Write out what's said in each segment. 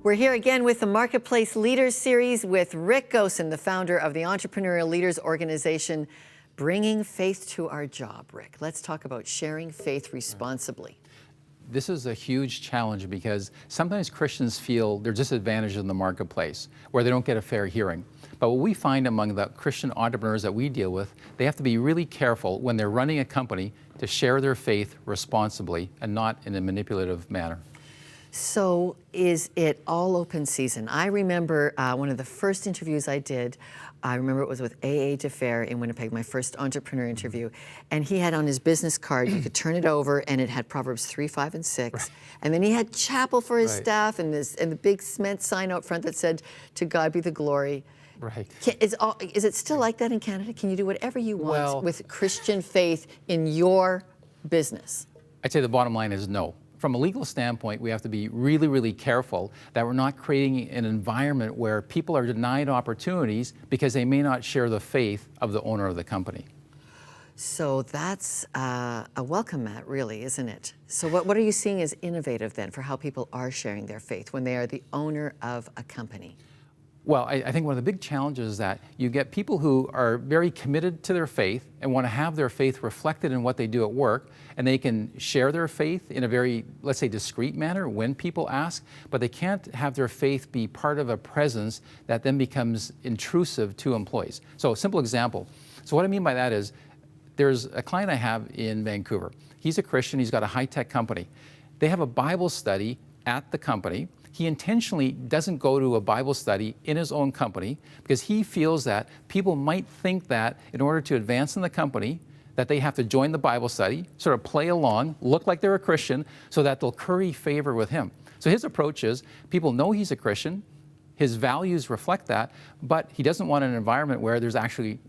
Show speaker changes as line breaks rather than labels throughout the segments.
We're here again with the Marketplace Leaders Series with Rick Goossen, the founder of the Entrepreneurial Leaders Organization, Bringing Faith to Our Job. Rick, let's talk about sharing faith responsibly.
This is a huge challenge because sometimes Christians feel they're disadvantaged in the marketplace where they don't get a fair hearing. But what we find among the Christian entrepreneurs that we deal with, they have to be really careful when they're running a company to share their faith responsibly and not in a manipulative manner.
So is it all open season? I remember one of the first interviews I did, I remember it was with A.A. DeFair in Winnipeg, my first entrepreneur interview, and he had on his business card, you could turn it over and it had Proverbs 3, 5, and 6. Right. And then he had chapel for his staff and the big cement sign out front that said, "To God be the glory."
Right.
Is it still like that in Canada? Can you do whatever you want with Christian faith in your business?
I'd say the bottom line is no. From a legal standpoint, we have to be really, really careful that we're not creating an environment where people are denied opportunities because they may not share the faith of the owner of the company.
So that's a welcome mat, really, isn't it? So what are you seeing as innovative then for how people are sharing their faith when they are the owner of a company?
Well, I think one of the big challenges is that you get people who are very committed to their faith and want to have their faith reflected in what they do at work, and they can share their faith in a very, let's say, discreet manner when people ask, but they can't have their faith be part of a presence that then becomes intrusive to employees. So a simple example. So what I mean by that is, there's a client I have in Vancouver. He's a Christian, he's got a high-tech company. They have a Bible study at the company. He intentionally doesn't go to a Bible study in his own company because he feels that people might think that in order to advance in the company, that they have to join the Bible study, sort of play along, look like they're a Christian, so that they'll curry favor with him. So his approach is, people know he's a Christian, his values reflect that, but he doesn't want an environment where there's actually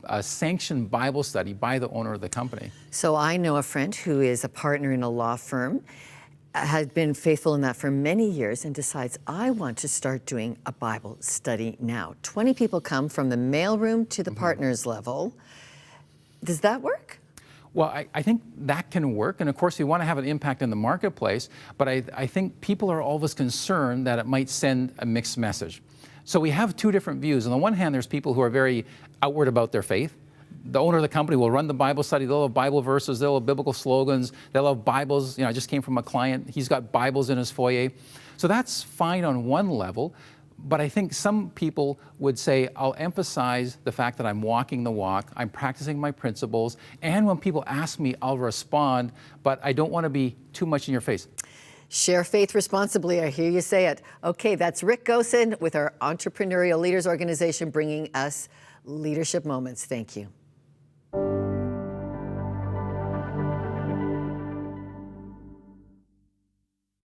a sanctioned Bible study by the owner of the company.
So I know a friend who is a partner in a law firm, has been faithful in that for many years and decides, I want to start doing a Bible study now. 20 people come from the mailroom to the partners level. Does that work?
Well, I think that can work, and of course we want to have an impact in the marketplace, but I think people are always concerned that it might send a mixed message. So we have two different views. On the one hand, there's people who are very outward about their faith. The owner of the company will run the Bible study, they'll have Bible verses, they'll have biblical slogans, they'll have Bibles. You know, I just came from a client, he's got Bibles in his foyer. So that's fine on one level, but I think some people would say, I'll emphasize the fact that I'm walking the walk, I'm practicing my principles, and when people ask me, I'll respond, but I don't want to be too much in your face.
Share faith responsibly, I hear you say it. Okay, that's Rick Goossen with our Entrepreneurial Leaders Organization bringing us leadership moments. Thank you.